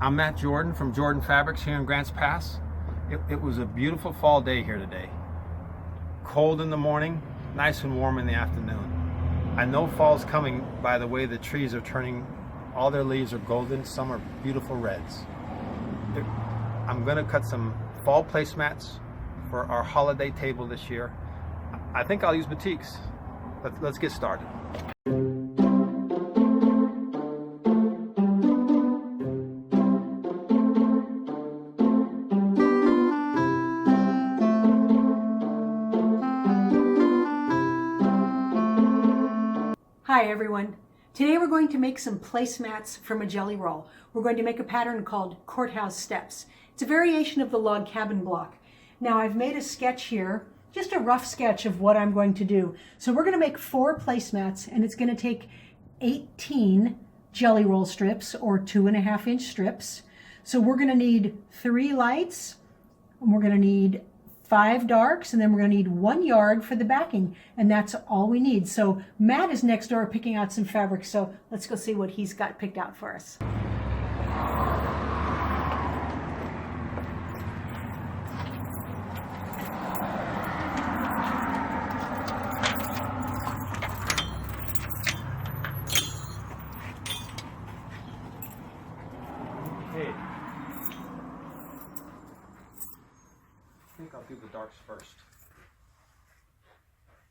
I'm Matt Jordan from Jordan Fabrics here in Grants Pass. It was a beautiful fall day here today. Cold in the morning, nice and warm in the afternoon. I know fall's coming by the way the trees are turning. All their leaves are golden, some are beautiful reds. I'm going to cut some fall placemats for our holiday table this year. I think I'll use batiks. Let's get started. Hi everyone. Today we're going to make some placemats from a jelly roll. We're going to make a pattern called Courthouse Steps. It's a variation of the log cabin block. Now I've made a sketch here, just a rough sketch of what I'm going to do. So we're going to make 4 placemats and it's going to take 18 jelly roll strips or 2.5-inch strips. So we're going to need 3 lights and we're going to need 5 darks, and then we're going to need 1 yard for the backing, and that's all we need. So Matt is next door picking out some fabric, so let's go see what he's got picked out for us. Okay. I think I'll do the darks first.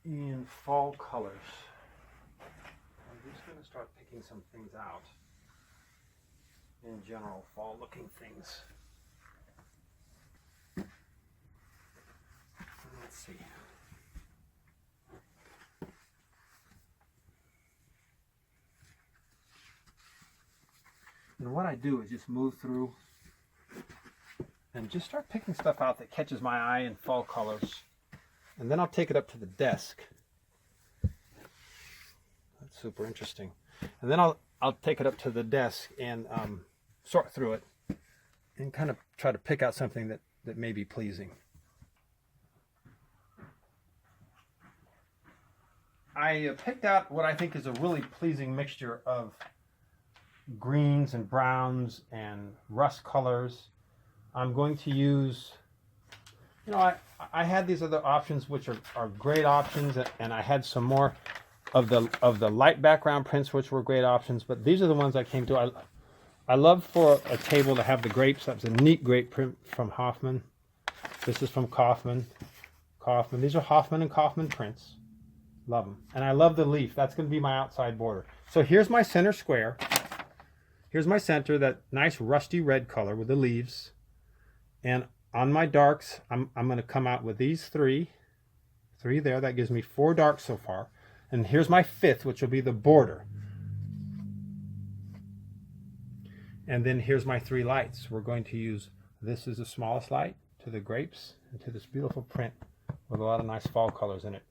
In fall colors, I'm just going to start picking some things out. In general, fall looking things. Let's see. And what I do is just move through and just start picking stuff out that catches my eye in fall colors. And then I'll take it up to the desk. That's super interesting. And then I'll take it up to the desk and sort through it and kind of try to pick out something that may be pleasing. I picked out what I think is a really pleasing mixture of greens and browns and rust colors. I'm going to use, I had these other options which are great options, and I had some more of the light background prints which were great options, but these are the ones I came to. I love for a table to have the grapes. That was a neat grape print from Hoffman. This is from Kaufman. These are Hoffman and Kaufman prints. Love them. And I love the leaf. That's going to be my outside border. So here's my center square. Here's my center, that nice rusty red color with the leaves. And on my darks, I'm going to come out with these 3 there. That gives me 4 darks so far. And here's my 5th, which will be the border. And then here's my 3 lights. We're going to use, this is the smallest light, to the grapes, and to this beautiful print with a lot of nice fall colors in it.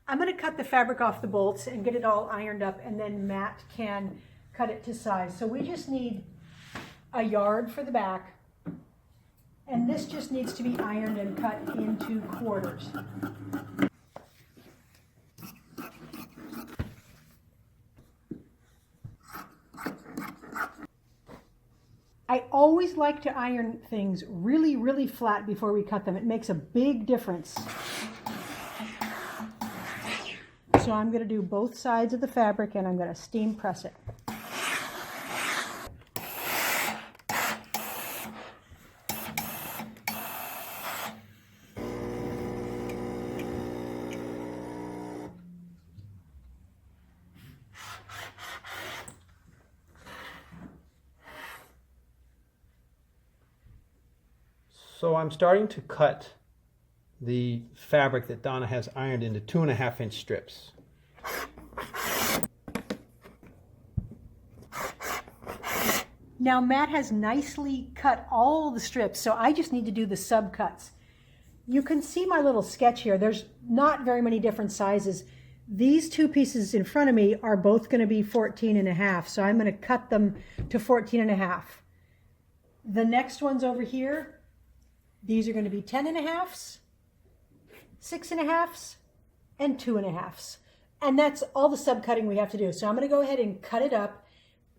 I'm going to cut the fabric off the bolts and get it all ironed up, and then Matt can cut it to size. So we just need a yard for the back, and this just needs to be ironed and cut into quarters. I always like to iron things really, really flat before we cut them. It makes a big difference. So I'm going to do both sides of the fabric and I'm going to steam press it. So I'm starting to cut the fabric that Donna has ironed into 2.5-inch strips. Now Matt has nicely cut all the strips, so I just need to do the sub cuts. You can see my little sketch here. There's not very many different sizes. These 2 pieces in front of me are both going to be 14.5, so I'm going to cut them to 14.5. The next ones over here, these are going to be 10.5s, 6.5s, and 2.5s. And that's all the subcutting we have to do. So I'm going to go ahead and cut it up,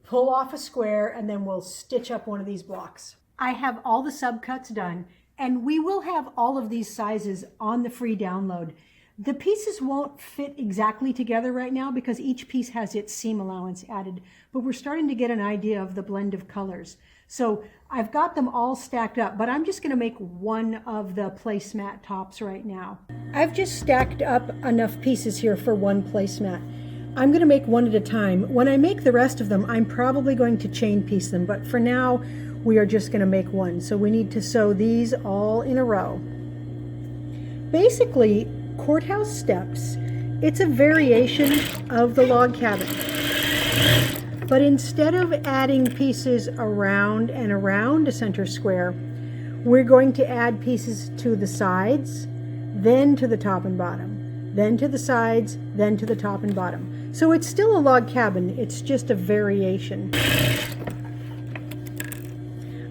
pull off a square, and then we'll stitch up one of these blocks. I have all the subcuts done, and we will have all of these sizes on the free download. The pieces won't fit exactly together right now because each piece has its seam allowance added, but we're starting to get an idea of the blend of colors. So I've got them all stacked up, but I'm just going to make one of the placemat tops right now. I've just stacked up enough pieces here for one placemat. I'm going to make one at a time. When I make the rest of them, I'm probably going to chain piece them, but for now, we are just going to make one. So we need to sew these all in a row. Basically, Courthouse Steps, it's a variation of the log cabin. But instead of adding pieces around and around a center square, we're going to add pieces to the sides, then to the top and bottom, then to the sides, then to the top and bottom. So it's still a log cabin, it's just a variation.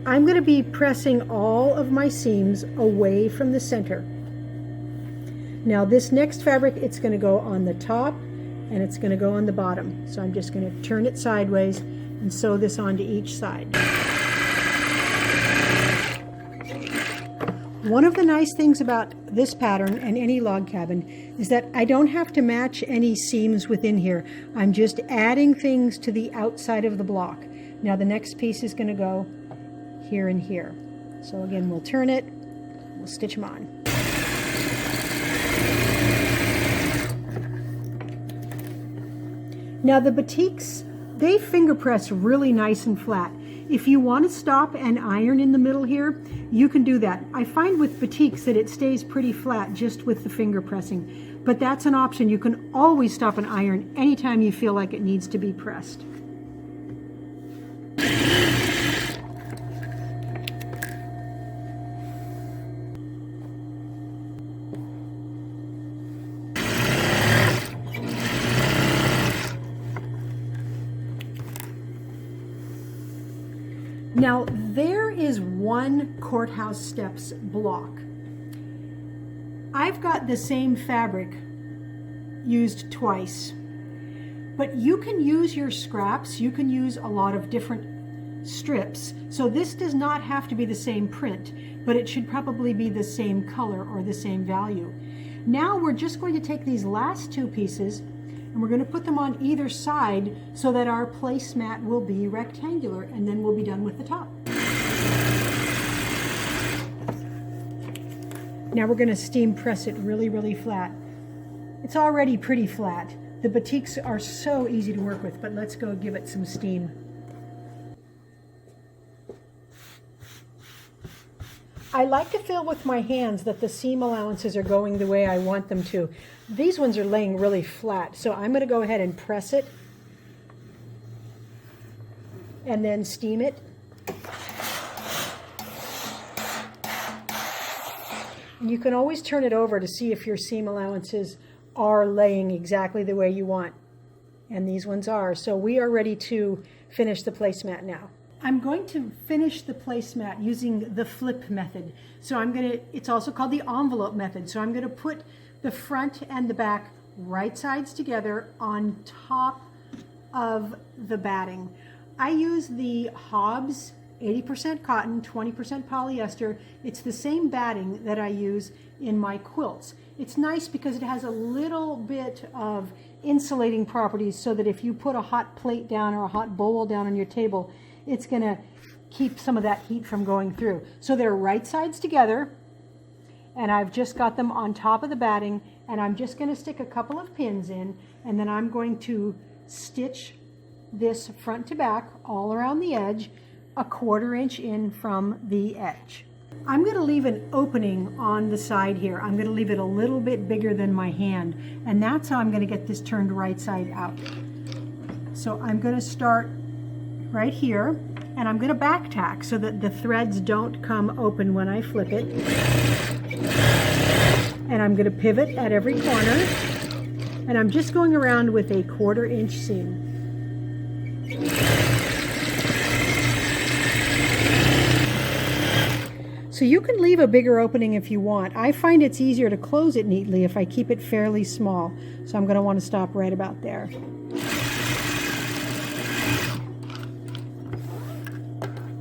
I'm going to be pressing all of my seams away from the center. Now this next fabric, it's going to go on the top and it's going to go on the bottom. So I'm just going to turn it sideways and sew this onto each side. One of the nice things about this pattern and any log cabin is that I don't have to match any seams within here. I'm just adding things to the outside of the block. Now the next piece is going to go here and here. So again, we'll turn it, we'll stitch them on. Now the batiks, they finger press really nice and flat. If you want to stop and iron in the middle here, you can do that. I find with batiks that it stays pretty flat just with the finger pressing, but that's an option. You can always stop and iron anytime you feel like it needs to be pressed. Now there is one Courthouse Steps block. I've got the same fabric used twice, but you can use your scraps. You can use a lot of different strips. So this does not have to be the same print, but it should probably be the same color or the same value. Now we're just going to take these last two pieces and we're going to put them on either side so that our placemat will be rectangular, and then we'll be done with the top. Now we're going to steam press it really, really flat. It's already pretty flat. The batiks are so easy to work with, but let's go give it some steam. I like to feel with my hands that the seam allowances are going the way I want them to. These ones are laying really flat, so I'm going to go ahead and press it and then steam it. And you can always turn it over to see if your seam allowances are laying exactly the way you want. And these ones are. So we are ready to finish the placemat now. I'm going to finish the placemat using the flip method. So it's also called the envelope method. So I'm going to put the front and the back right sides together on top of the batting. I use the Hobbs 80% cotton, 20% polyester. It's the same batting that I use in my quilts. It's nice because it has a little bit of insulating properties so that if you put a hot plate down or a hot bowl down on your table, it's going to keep some of that heat from going through. So they're right sides together, and I've just got them on top of the batting, and I'm just going to stick a couple of pins in, and then I'm going to stitch this front to back all around the edge, a 1/4 inch in from the edge. I'm going to leave an opening on the side here. I'm going to leave it a little bit bigger than my hand, and that's how I'm going to get this turned right side out. So I'm going to start right here, and I'm going to back tack so that the threads don't come open when I flip it. And I'm going to pivot at every corner, and I'm just going around with a 1/4 inch seam. So you can leave a bigger opening if you want. I find it's easier to close it neatly if I keep it fairly small. So I'm going to want to stop right about there.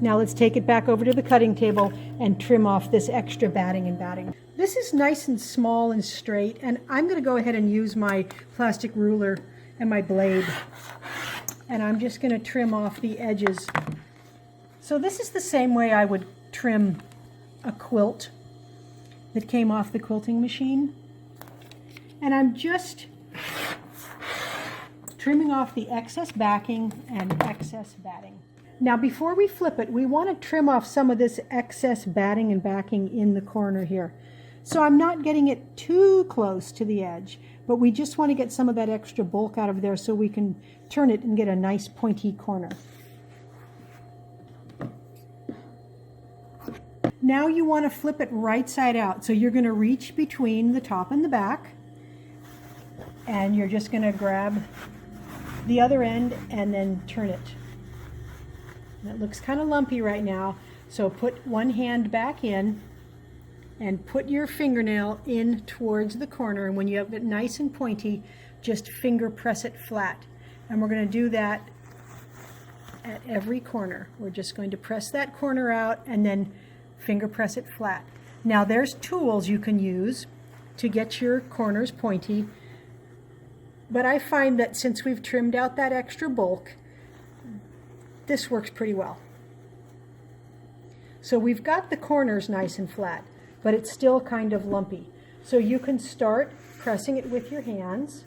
Now let's take it back over to the cutting table and trim off this extra batting and batting. This is nice and small and straight, and I'm going to go ahead and use my plastic ruler and my blade. And I'm just going to trim off the edges. So this is the same way I would trim a quilt that came off the quilting machine. And I'm just trimming off the excess backing and excess batting. Now before we flip it, we want to trim off some of this excess batting and backing in the corner here. So I'm not getting it too close to the edge, but we just want to get some of that extra bulk out of there so we can turn it and get a nice pointy corner. Now you want to flip it right side out. So you're going to reach between the top and the back, and you're just going to grab the other end and then turn it. And it looks kind of lumpy right now, so put one hand back in and put your fingernail in towards the corner, and when you have it nice and pointy, just finger press it flat. And we're going to do that at every corner. We're just going to press that corner out and then finger press it flat. Now there's tools you can use to get your corners pointy, but I find that since we've trimmed out that extra bulk, this works pretty well. So we've got the corners nice and flat, but it's still kind of lumpy. So you can start pressing it with your hands,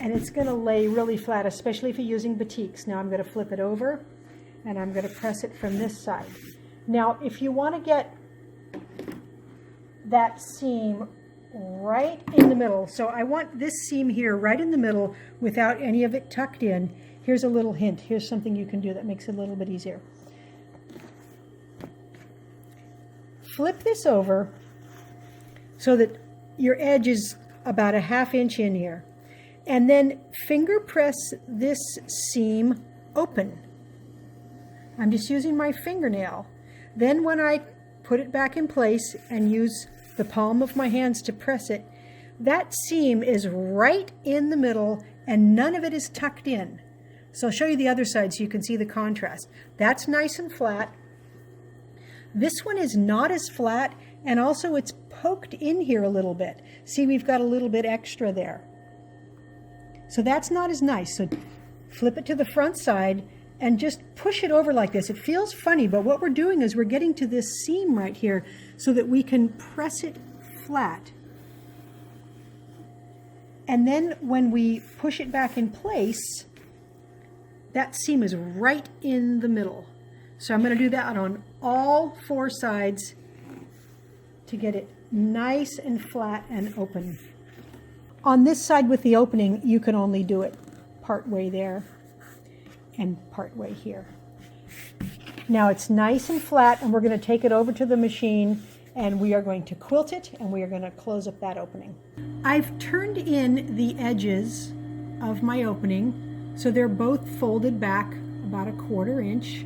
and it's going to lay really flat, especially if you're using batiks. Now I'm going to flip it over, and I'm going to press it from this side. Now if you want to get that seam right in the middle, so I want this seam here right in the middle without any of it tucked in. Here's a little hint. Here's something you can do that makes it a little bit easier. Flip this over so that your edge is about a ½ inch in here. And then finger press this seam open. I'm just using my fingernail. Then when I put it back in place and use the palm of my hands to press it, that seam is right in the middle and none of it is tucked in. So I'll show you the other side so you can see the contrast. That's nice and flat. This one is not as flat, and also it's poked in here a little bit. See, we've got a little bit extra there. So that's not as nice. So flip it to the front side and just push it over like this. It feels funny, but what we're doing is we're getting to this seam right here so that we can press it flat. And then when we push it back in place, that seam is right in the middle. So I'm going to do that on all four sides to get it nice and flat and open. On this side with the opening, you can only do it part way there and part way here. Now it's nice and flat, and we're going to take it over to the machine and we are going to quilt it, and we are going to close up that opening. I've turned in the edges of my opening so they're both folded back about a ½ inch,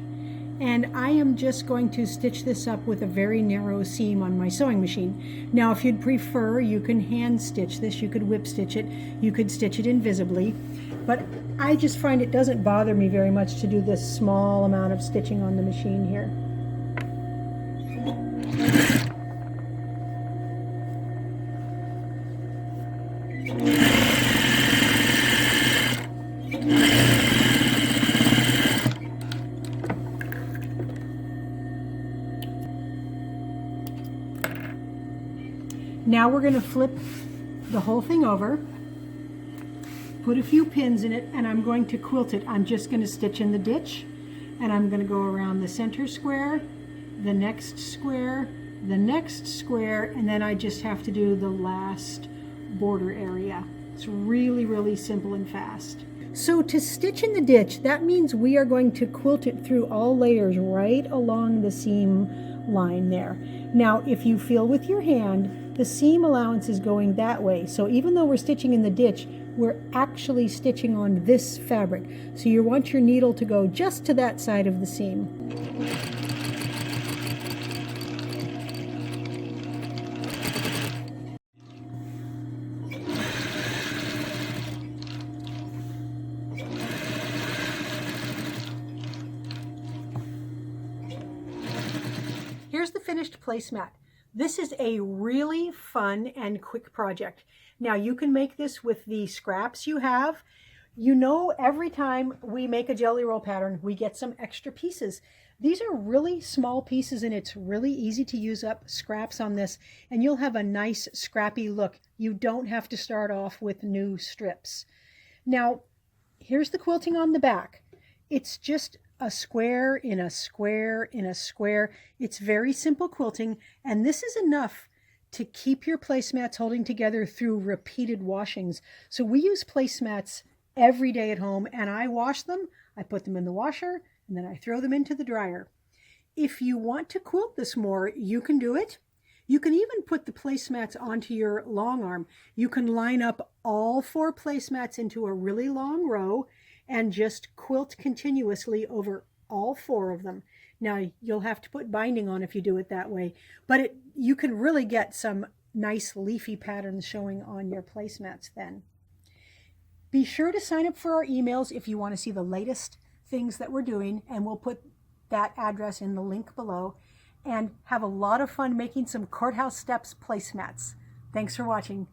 and I am just going to stitch this up with a very narrow seam on my sewing machine. Now if you'd prefer, you can hand stitch this, you could whip stitch it, you could stitch it invisibly, but I just find it doesn't bother me very much to do this small amount of stitching on the machine here. Now we're going to flip the whole thing over, put a few pins in it, and I'm going to quilt it. I'm just going to stitch in the ditch, and I'm going to go around the center square, the next square, the next square, and then I just have to do the last border area. It's really, really simple and fast. So to stitch in the ditch, that means we are going to quilt it through all layers right along the seam line there. Now, if you feel with your hand, the seam allowance is going that way. So even though we're stitching in the ditch, we're actually stitching on this fabric. So you want your needle to go just to that side of the seam. here's the finished placemat. This is a really fun and quick project. Now you can make this with the scraps you have. You know, every time we make a jelly roll pattern, we get some extra pieces. These are really small pieces and it's really easy to use up scraps on this, and you'll have a nice scrappy look. You don't have to start off with new strips. Now, here's the quilting on the back. It's just a square in a square in a square. It's very simple quilting, and this is enough to keep your placemats holding together through repeated washings. So we use placemats every day at home, and I wash them, I put them in the washer, and then I throw them into the dryer. If you want to quilt this more, you can do it. You can even put the placemats onto your long arm. You can line up all 4 placemats into a really long row and just quilt continuously over all 4 of them. Now, you'll have to put binding on if you do it that way, but you can really get some nice leafy patterns showing on your placemats then. Be sure to sign up for our emails if you want to see the latest things that we're doing, and we'll put that address in the link below. And have a lot of fun making some Courthouse Steps placemats. Thanks for watching.